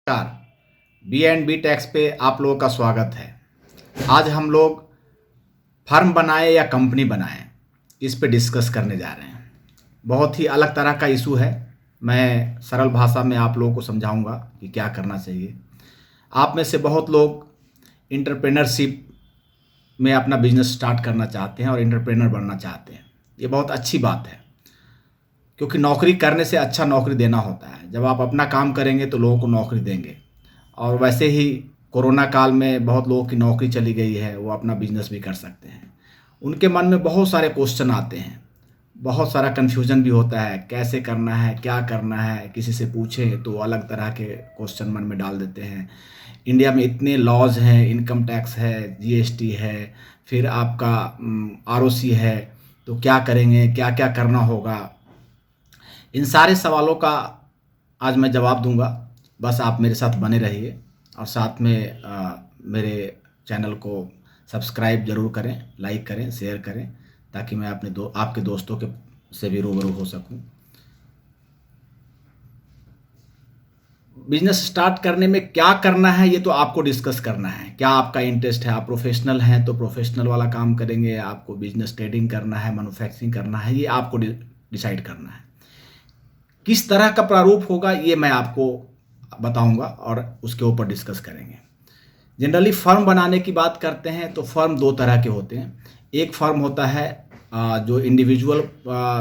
नमस्कार। B&B tax पे आप लोगों का स्वागत है। आज हम लोग फर्म बनाएं या कंपनी बनाएं, इस पे डिस्कस करने जा रहे हैं। बहुत ही अलग तरह का इशू है। मैं सरल भाषा में आप लोगों को समझाऊंगा कि क्या करना चाहिए। आप में से बहुत लोग एंटरप्रेन्योरशिप में अपना बिजनेस स्टार्ट करना चाहते हैं और एंटरप्रेन्योर बनना चाहते हैं। ये बहुत अच्छी बात है, क्योंकि नौकरी करने से अच्छा नौकरी देना होता है। जब आप अपना काम करेंगे तो लोगों को नौकरी देंगे। और वैसे ही कोरोना काल में बहुत लोगों की नौकरी चली गई है, वो अपना बिजनेस भी कर सकते हैं। उनके मन में बहुत सारे क्वेश्चन आते हैं, बहुत सारा कन्फ्यूजन भी होता है, कैसे करना है, क्या करना है। किसी से पूछें तो अलग तरह के क्वेश्चन मन में डाल देते हैं। इंडिया में इतने लॉज हैं, इनकम टैक्स है, जीएसटी है, फिर आपका आरओसी है, तो क्या करेंगे, क्या क्या करना होगा। इन सारे सवालों का आज मैं जवाब दूंगा। बस आप मेरे साथ बने रहिए और साथ में मेरे चैनल को सब्सक्राइब ज़रूर करें, लाइक करें, शेयर करें, ताकि मैं आपके दोस्तों के से भी रूबरू हो सकूं। बिजनेस स्टार्ट करने में क्या करना है ये तो आपको डिस्कस करना है। क्या आपका इंटरेस्ट है? आप प्रोफेशनल हैं तो प्रोफेशनल वाला काम करेंगे, आपको बिजनेस ट्रेडिंग करना है, मैन्युफैक्चरिंग करना है, ये आपको डिसाइड करना है। किस तरह का प्रारूप होगा ये मैं आपको बताऊंगा और उसके ऊपर डिस्कस करेंगे। जनरली फर्म बनाने की बात करते हैं तो फर्म दो तरह के होते हैं। एक फर्म होता है जो इंडिविजुअल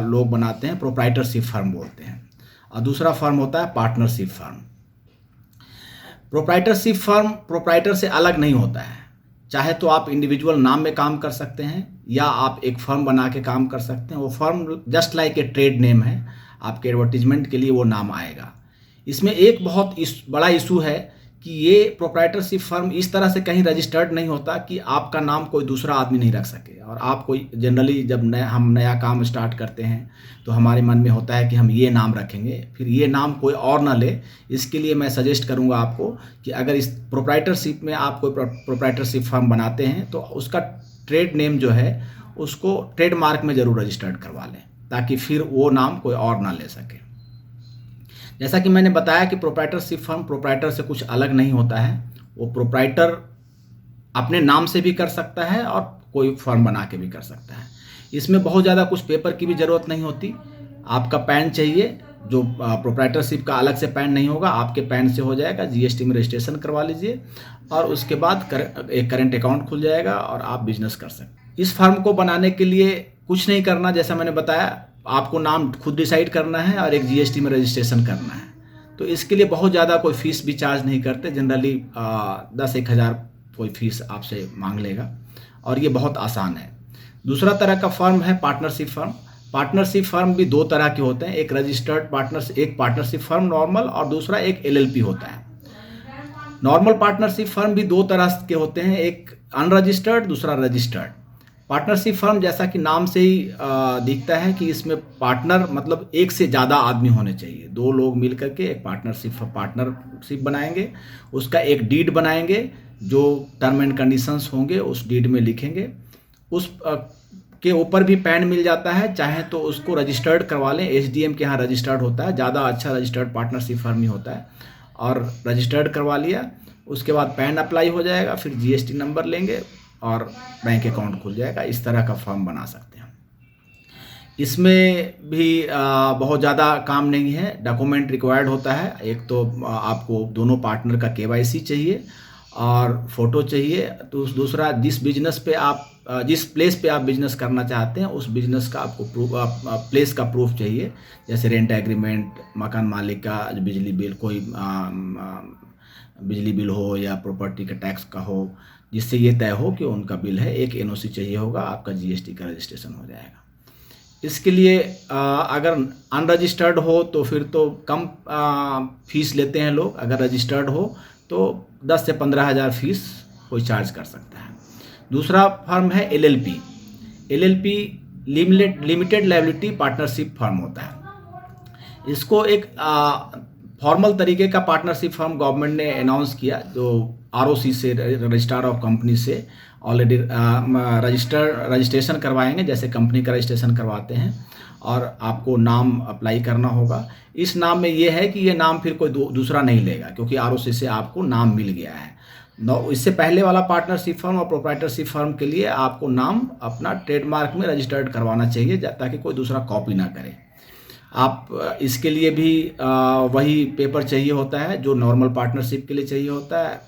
लोग बनाते हैं, प्रोप्राइटरशिप फर्म बोलते हैं, और दूसरा फर्म होता है partnership firm. Proprietorship firm proprietor से अलग नहीं होता है। चाहे तो आप इंडिविजुअल नाम में काम कर सकते हैं या आप एक फर्म बना के काम कर सकते हैं। वो firm just like a trade name है, आपके एडवर्टीजमेंट के लिए वो नाम आएगा। इसमें एक बहुत बड़ा इशू है कि ये प्रोप्राइटरशिप फर्म इस तरह से कहीं रजिस्टर्ड नहीं होता कि आपका नाम कोई दूसरा आदमी नहीं रख सके। और आप कोई जनरली जब हम नया काम स्टार्ट करते हैं तो हमारे मन में होता है कि हम ये नाम रखेंगे, फिर ये नाम कोई और ना ले। इसके लिए मैं सजेस्ट करूँगा आपको कि अगर इस प्रोप्राइटरशिप में आप कोई प्रोप्राइटरशिप फर्म बनाते हैं तो उसका ट्रेड नेम जो है उसको ट्रेडमार्क में ज़रूर रजिस्टर्ड करवा लें, ताकि फिर वो नाम कोई और ना ले सके। जैसा कि मैंने बताया कि प्रोप्राइटरशिप फर्म प्रोप्राइटर से कुछ अलग नहीं होता है। वो प्रोप्राइटर अपने नाम से भी कर सकता है और कोई फर्म बना के भी कर सकता है। इसमें बहुत ज़्यादा कुछ पेपर की भी ज़रूरत नहीं होती। आपका पैन चाहिए, जो प्रोप्राइटरशिप का अलग से पैन नहीं होगा, आपके पैन से हो जाएगा। जीएसटी में रजिस्ट्रेशन करवा लीजिए और उसके बाद एक करेंट अकाउंट खुल जाएगा और आप बिजनेस कर सकते हैं। इस फर्म को बनाने के लिए कुछ नहीं करना, जैसा मैंने बताया, आपको नाम खुद डिसाइड करना है और एक जीएसटी में रजिस्ट्रेशन करना है। तो इसके लिए बहुत ज़्यादा कोई फ़ीस भी चार्ज नहीं करते। जनरली 10-1 हज़ार कोई फ़ीस आपसे मांग लेगा और ये बहुत आसान है। दूसरा तरह का फर्म है पार्टनरशिप फर्म। पार्टनरशिप फर्म भी दो तरह के होते हैं। एक रजिस्टर्ड एक पार्टनरशिप फर्म नॉर्मल, और दूसरा एक एलएलपी होता है। नॉर्मल पार्टनरशिप फर्म भी दो तरह के होते हैं, एक अनरजिस्टर्ड, दूसरा रजिस्टर्ड। पार्टनरशिप फर्म जैसा कि नाम से ही दिखता है कि इसमें पार्टनर मतलब एक से ज़्यादा आदमी होने चाहिए। दो लोग मिल करके एक पार्टनरशिप बनाएंगे, उसका एक डीड बनाएंगे, जो टर्म एंड कंडीशंस होंगे उस डीड में लिखेंगे। उस के ऊपर भी पैन मिल जाता है, चाहे तो उसको रजिस्टर्ड करवा लें। एसडीएम के यहाँ रजिस्टर्ड होता है, ज़्यादा अच्छा रजिस्टर्ड पार्टनरशिप फर्म ही होता है। और रजिस्टर्ड करवा लिया, उसके बाद पैन अप्लाई हो जाएगा, फिर जीएसटी नंबर लेंगे और बैंक अकाउंट खुल जाएगा। इस तरह का फर्म बना सकते हैं। इसमें भी बहुत ज़्यादा काम नहीं है। डॉक्यूमेंट रिक्वायर्ड होता है। एक तो आपको दोनों पार्टनर का केवाईसी चाहिए और फ़ोटो चाहिए। तो दूसरा, जिस प्लेस पे आप बिजनेस करना चाहते हैं उस बिजनेस का आपको प्लेस का प्रूफ चाहिए, जैसे रेंट एग्रीमेंट, मकान मालिक का बिजली बिल, कोई बिजली बिल हो या प्रॉपर्टी का टैक्स का हो, जिससे ये तय हो कि उनका बिल है। एक एनओसी चाहिए होगा, आपका जीएसटी का रजिस्ट्रेशन हो जाएगा। इसके लिए अगर अनरजिस्टर्ड हो तो फिर तो कम फीस लेते हैं लोग। अगर रजिस्टर्ड हो तो 10 से 15 हज़ार फीस कोई चार्ज कर सकता है। दूसरा फर्म है LLP. LLP limited liability partnership firm होता है। इसको एक फॉर्मल तरीके का पार्टनरशिप फर्म गवर्नमेंट ने अनाउंस किया, जो आरओसी से, रजिस्ट्रार ऑफ कंपनी से ऑलरेडी रजिस्ट्रेशन करवाएंगे, जैसे कंपनी का रजिस्ट्रेशन करवाते हैं, और आपको नाम अप्लाई करना होगा। इस नाम में ये है कि ये नाम फिर कोई दूसरा नहीं लेगा, क्योंकि आरओसी से आपको नाम मिल गया है। इससे पहले वाला पार्टनरशिप फर्म और प्रोप्राइटरशिप फर्म के लिए आपको नाम अपना ट्रेडमार्क में रजिस्टर्ड करवाना चाहिए, ताकि कोई दूसरा कॉपी ना करे। आप इसके लिए भी वही पेपर चाहिए होता है जो नॉर्मल पार्टनरशिप के लिए चाहिए होता है।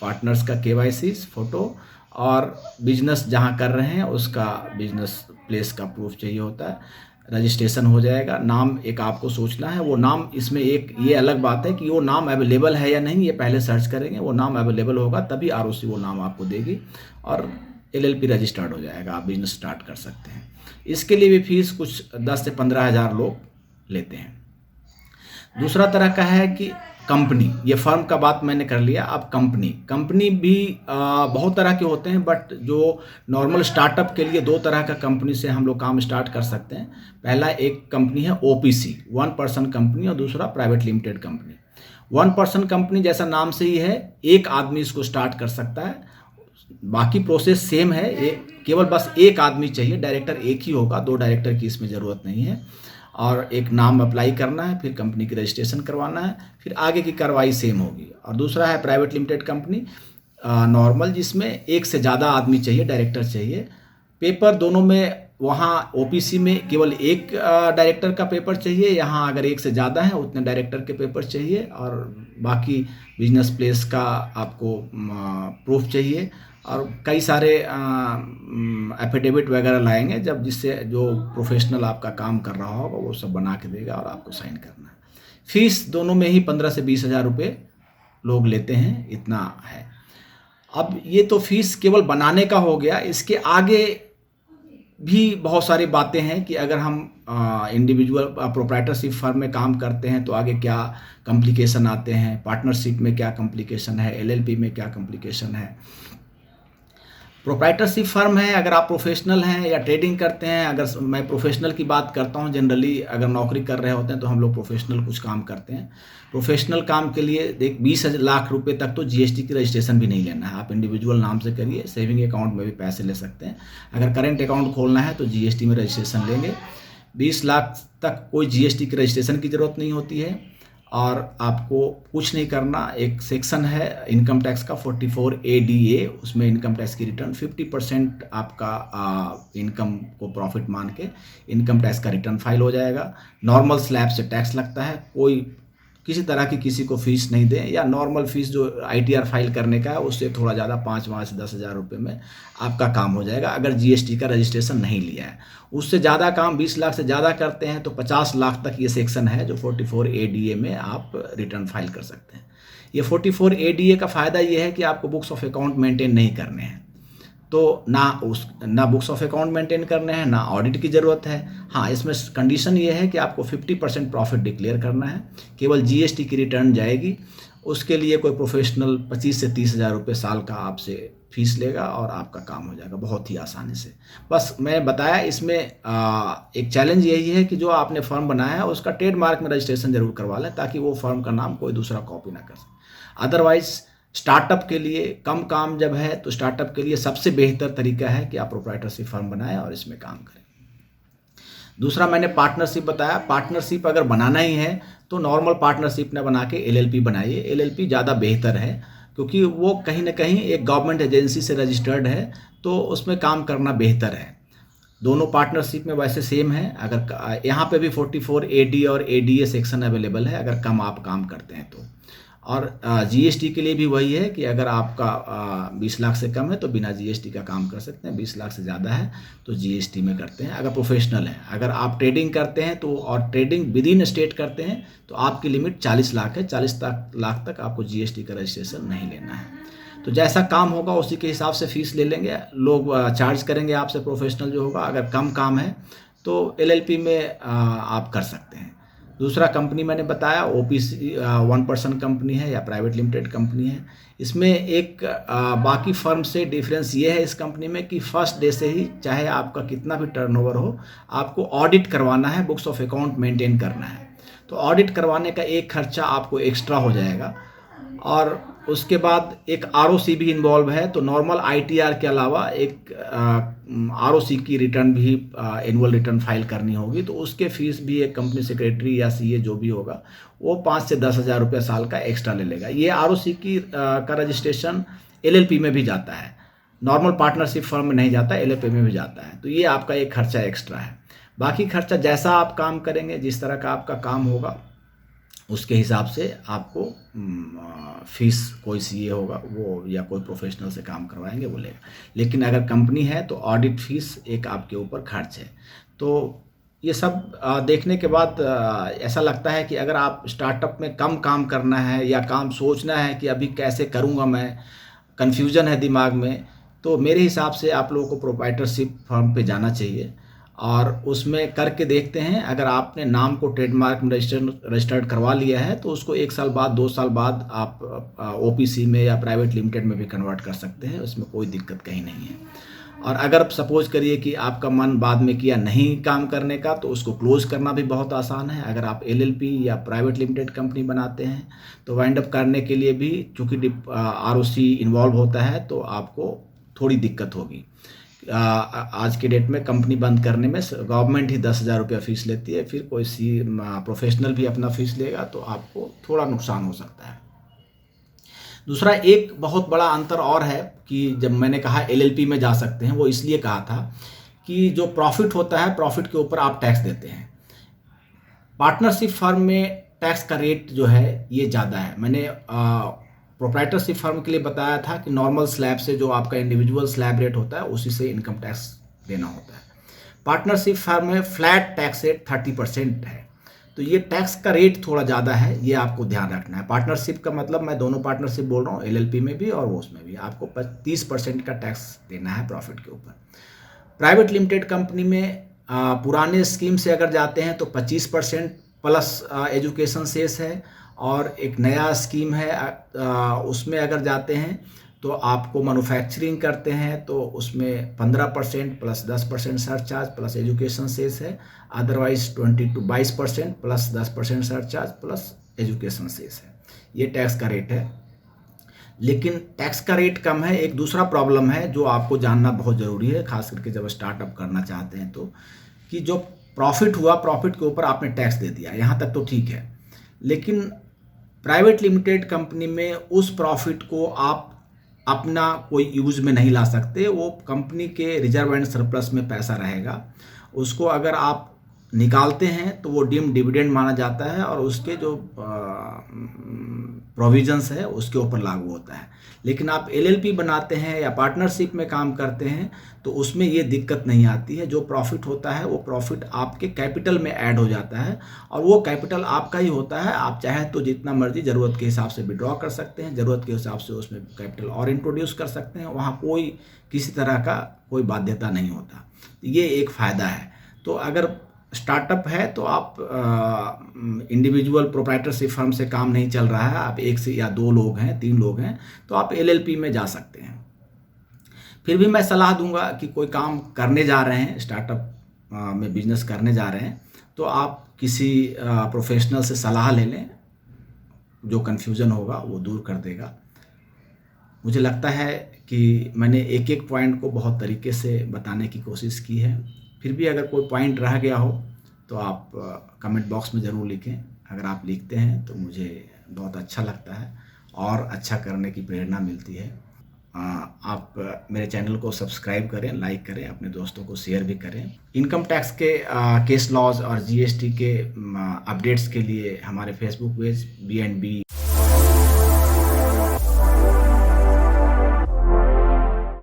पार्टनर्स का KYC फ़ोटो और बिजनेस जहां कर रहे हैं उसका बिजनेस प्लेस का प्रूफ चाहिए होता है। रजिस्ट्रेशन हो जाएगा। नाम एक आपको सोचना है, वो नाम, इसमें एक ये अलग बात है कि वो नाम अवेलेबल है या नहीं, ये पहले सर्च करेंगे। वो नाम अवेलेबल होगा तभी आरओसी वो नाम आपको देगी और LLP रजिस्टर्ड हो जाएगा, आप बिजनेस स्टार्ट कर सकते हैं। इसके लिए भी फीस कुछ 10 से 15 हज़ार लोग लेते हैं। दूसरा तरह का है कि कंपनी, ये फर्म का बात मैंने कर लिया। अब कंपनी भी बहुत तरह के होते हैं, बट जो नॉर्मल स्टार्टअप के लिए 2 तरह का कंपनी से हम लोग काम स्टार्ट कर सकते हैं। पहला एक कंपनी है OPC, 1 पर्सन कंपनी, और दूसरा private limited company. 1 person company जैसा नाम से ही है, एक आदमी इसको स्टार्ट कर सकता है। बाकी प्रोसेस सेम है, केवल बस एक आदमी चाहिए, डायरेक्टर एक ही होगा, 2 डायरेक्टर की इसमें ज़रूरत नहीं है। और एक नाम अप्लाई करना है, फिर कंपनी की रजिस्ट्रेशन करवाना है, फिर आगे की कार्रवाई सेम होगी। और दूसरा है प्राइवेट लिमिटेड कंपनी नॉर्मल, जिसमें एक से ज़्यादा आदमी चाहिए, डायरेक्टर चाहिए। पेपर दोनों में, वहाँ OPC में केवल एक डायरेक्टर का पेपर चाहिए, यहाँ अगर एक से ज़्यादा है उतने डायरेक्टर के पेपर चाहिए, और बाकी बिजनेस प्लेस का आपको प्रूफ चाहिए, और कई सारे एफिडेविट वगैरह लाएंगे, जब जिससे जो प्रोफेशनल आपका काम कर रहा होगा वो सब बना के देगा और आपको साइन करना है। फीस दोनों में ही 15 से 20 हज़ार रुपये लोग लेते हैं, इतना है। अब ये तो फीस केवल बनाने का हो गया। इसके आगे भी बहुत सारी बातें हैं कि अगर हम इंडिविजुअल प्रोप्राइटरशिप फर्म में काम करते हैं तो आगे क्या कॉम्प्लिकेशन आते हैं, पार्टनरशिप में क्या कॉम्प्लिकेशन है, LLP में क्या कॉम्प्लिकेशन है। प्रोप्राइटरशिप फर्म है, अगर आप प्रोफेशनल हैं या ट्रेडिंग करते हैं, अगर मैं प्रोफेशनल की बात करता हूं, जनरली अगर नौकरी कर रहे होते हैं तो हम लोग प्रोफेशनल कुछ काम करते हैं। प्रोफेशनल काम के लिए 20 लाख रुपए तक तो GST की रजिस्ट्रेशन भी नहीं लेना है। आप इंडिविजुअल नाम से करिए, सेविंग अकाउंट में भी पैसे ले सकते हैं। अगर करेंट अकाउंट खोलना है तो GST में रजिस्ट्रेशन लेंगे। 20 लाख तक कोई GST की रजिस्ट्रेशन की ज़रूरत नहीं होती है, और आपको कुछ नहीं करना। एक सेक्शन है इनकम टैक्स का 44ADA, उसमें इनकम टैक्स की रिटर्न 50% आपका इनकम को प्रॉफिट मान के इनकम टैक्स का रिटर्न फाइल हो जाएगा। नॉर्मल स्लैब से टैक्स लगता है, कोई किसी तरह की किसी को फीस नहीं दें, या नॉर्मल फीस जो ITR फाइल करने का है उससे थोड़ा ज़्यादा 5 से 10 हज़ार रुपये में आपका काम हो जाएगा, अगर GST का रजिस्ट्रेशन नहीं लिया है। उससे ज़्यादा काम 20 लाख से ज़्यादा करते हैं तो 50 लाख तक ये सेक्शन है जो 44ADA में आप रिटर्न फाइल कर सकते हैं। ये 44ADA का फ़ायदा ये है कि आपको बुक्स ऑफ अकाउंट मेंटेन नहीं करने हैं, तो ना बुक्स ऑफ अकाउंट मेंटेन करने हैं, ना ऑडिट की ज़रूरत है। हाँ, इसमें कंडीशन ये है कि आपको 50% प्रॉफिट डिक्लेयर करना है, केवल GST की रिटर्न जाएगी। उसके लिए कोई प्रोफेशनल 25 से 30 हज़ार रुपये साल का आपसे फीस लेगा और आपका काम हो जाएगा बहुत ही आसानी से। बस मैं बताया, इसमें एक चैलेंज यही है कि जो आपने फर्म बनाया है उसका ट्रेडमार्क में रजिस्ट्रेशन जरूर करवा लें, ताकि वो फर्म का नाम कोई दूसरा कॉपी ना कर सके। अदरवाइज स्टार्टअप के लिए कम काम जब है तो स्टार्टअप के लिए सबसे बेहतर तरीका है कि आप प्रोप्राइटरशिप फर्म बनाएं और इसमें काम करें। दूसरा मैंने पार्टनरशिप बताया। पार्टनरशिप अगर बनाना ही है तो नॉर्मल पार्टनरशिप ना बना के LLP बनाइए। LLP ज़्यादा बेहतर है, क्योंकि वो कहीं ना कहीं एक गवर्नमेंट एजेंसी से रजिस्टर्ड है, तो उसमें काम करना बेहतर है। दोनों पार्टनरशिप में वैसे सेम है। अगर यहाँ पे भी 44AD और ADA सेक्शन अवेलेबल है अगर कम आप काम करते हैं तो। और GST के लिए भी वही है कि अगर आपका 20 लाख से कम है तो बिना GST का काम कर सकते हैं, 20 लाख से ज़्यादा है तो GST में करते हैं अगर प्रोफेशनल है। अगर आप ट्रेडिंग करते हैं तो, और ट्रेडिंग विद इन स्टेट करते हैं तो आपकी लिमिट 40 लाख है। 40 लाख तक आपको GST का रजिस्ट्रेशन नहीं लेना है। तो जैसा काम होगा उसी के हिसाब से फीस ले लेंगे लोग, चार्ज करेंगे आपसे प्रोफेशनल जो होगा। अगर कम काम है तो LLP में आप कर सकते हैं। दूसरा कंपनी मैंने बताया OPC 1 पर्सन कंपनी है या प्राइवेट लिमिटेड कंपनी है। इसमें एक बाकी फर्म से डिफरेंस ये है इस कंपनी में कि फर्स्ट डे से ही, चाहे आपका कितना भी टर्नओवर हो, आपको ऑडिट करवाना है, बुक्स ऑफ अकाउंट मेंटेन करना है। तो ऑडिट करवाने का एक खर्चा आपको एक्स्ट्रा हो जाएगा। और उसके बाद एक आरओसी भी इन्वॉल्व है। तो नॉर्मल आईटीआर के अलावा एक आरओसी की रिटर्न भी एनुअल रिटर्न फाइल करनी होगी। तो उसके फीस भी एक कंपनी सेक्रेटरी या सीए जो भी होगा वो 5 से 10 हज़ार रुपये साल का एक्स्ट्रा ले लेगा। ये आरओसी की का रजिस्ट्रेशन एलएलपी में भी जाता है, नॉर्मल पार्टनरशिप फर्म में नहीं जाता, एलएलपी में भी जाता है। तो ये आपका एक खर्चा एक्स्ट्रा है। बाकी खर्चा जैसा आप काम करेंगे, जिस तरह का आपका काम होगा उसके हिसाब से आपको फीस, कोई सीए होगा वो या कोई प्रोफेशनल से काम करवाएंगे वो लेगा। लेकिन अगर कंपनी है तो ऑडिट फीस एक आपके ऊपर खर्च है। तो ये सब देखने के बाद ऐसा लगता है कि अगर आप स्टार्टअप में कम काम करना है या काम सोचना है कि अभी कैसे करूँगा मैं, कन्फ्यूज़न है दिमाग में, तो मेरे हिसाब से आप लोगों को प्रोप्राइटरशिप फर्म पे जाना चाहिए और उसमें करके देखते हैं। अगर आपने नाम को ट्रेडमार्क में रजिस्टर्ड करवा लिया है तो उसको 1 साल बाद 2 साल बाद आप ओपीसी में या प्राइवेट लिमिटेड में भी कन्वर्ट कर सकते हैं, उसमें कोई दिक्कत कहीं नहीं है। और अगर सपोज करिए कि आपका मन बाद में किया नहीं काम करने का, तो उसको क्लोज करना भी बहुत आसान है। अगर आप एलएलपी या प्राइवेट लिमिटेड कंपनी बनाते हैं तो वाइंड अप करने के लिए भी चूँकि आरओसी इन्वॉल्व होता है तो आपको थोड़ी दिक्कत होगी। आज के डेट में कंपनी बंद करने में गवर्नमेंट ही 10,000 रुपया फीस लेती है, फिर कोई प्रोफेशनल भी अपना फीस लेगा तो आपको थोड़ा नुकसान हो सकता है। दूसरा एक बहुत बड़ा अंतर और है कि जब मैंने कहा एलएलपी में जा सकते हैं, वो इसलिए कहा था कि जो प्रॉफिट होता है प्रॉफिट के ऊपर आप टैक्स देते हैं। पार्टनरशिप फर्म में टैक्स का रेट जो है ये ज़्यादा है। मैंने प्रोप्राइटरशिप फर्म के लिए बताया था कि नॉर्मल स्लैब से जो आपका इंडिविजुअल स्लैब रेट होता है उसी से इनकम टैक्स देना होता है। पार्टनरशिप फर्म में फ्लैट टैक्स रेट 30% है। तो ये टैक्स का रेट थोड़ा ज़्यादा है, ये आपको ध्यान रखना है। पार्टनरशिप का मतलब मैं दोनों पार्टनरशिप बोल रहा हूँ, एलएलपी में भी और वो उसमें भी आपको 30% का टैक्स देना है प्रॉफिट के ऊपर। प्राइवेट लिमिटेड कंपनी में पुराने स्कीम से अगर जाते हैं तो 25% प्लस एजुकेशन सेस है, और एक नया स्कीम है उसमें अगर जाते हैं तो आपको मैन्युफैक्चरिंग करते हैं तो उसमें 15% plus 10% surcharge plus education cess है। Otherwise 22% plus 10% surcharge plus education cess है। ये टैक्स का रेट है। लेकिन टैक्स का रेट कम है। एक दूसरा प्रॉब्लम है जो आपको जानना बहुत ज़रूरी है, खास करके जब स्टार्टअप करना चाहते हैं तो, कि जो प्रॉफिट हुआ प्रॉफिट के ऊपर आपने टैक्स दे दिया, यहाँ तक तो ठीक है। लेकिन प्राइवेट लिमिटेड कंपनी में उस प्रॉफिट को आप अपना कोई यूज में नहीं ला सकते। वो कंपनी के रिजर्व एंड सरप्लस में पैसा रहेगा। उसको अगर आप निकालते हैं तो वो डीम्ड डिविडेंड माना जाता है और उसके जो प्रोविजंस है उसके ऊपर लागू होता है। लेकिन आप एलएलपी बनाते हैं या पार्टनरशिप में काम करते हैं तो उसमें ये दिक्कत नहीं आती है। जो प्रॉफिट होता है वो प्रॉफिट आपके कैपिटल में ऐड हो जाता है और वो कैपिटल आपका ही होता है। आप चाहे तो जितना मर्जी ज़रूरत के हिसाब से विड्रॉ कर सकते हैं, ज़रूरत के हिसाब से उसमें कैपिटल और इंट्रोड्यूस कर सकते हैं। वहाँ कोई किसी तरह का कोई बाध्यता नहीं होता। ये एक फ़ायदा है। तो अगर स्टार्टअप है तो आप इंडिविजुअल प्रोप्राइटरशिप फर्म से काम नहीं चल रहा है, आप 1 से या 2 लोग हैं, 3 लोग हैं, तो आप एलएलपी में जा सकते हैं। फिर भी मैं सलाह दूंगा कि कोई काम करने जा रहे हैं, स्टार्टअप में बिजनेस करने जा रहे हैं, तो आप किसी प्रोफेशनल से सलाह ले लें। जो कन्फ्यूज़न होगा वो दूर कर देगा। मुझे लगता है कि मैंने एक एक पॉइंट को बहुत तरीके से बताने की कोशिश की है। फिर भी अगर कोई पॉइंट रह गया हो तो आप कमेंट बॉक्स में ज़रूर लिखें। अगर आप लिखते हैं तो मुझे बहुत अच्छा लगता है और अच्छा करने की प्रेरणा मिलती है। आप मेरे चैनल को सब्सक्राइब करें, लाइक करें, अपने दोस्तों को शेयर भी करें। इनकम टैक्स के केस लॉज और जीएसटी के अपडेट्स के लिए हमारे फेसबुक पेज BNB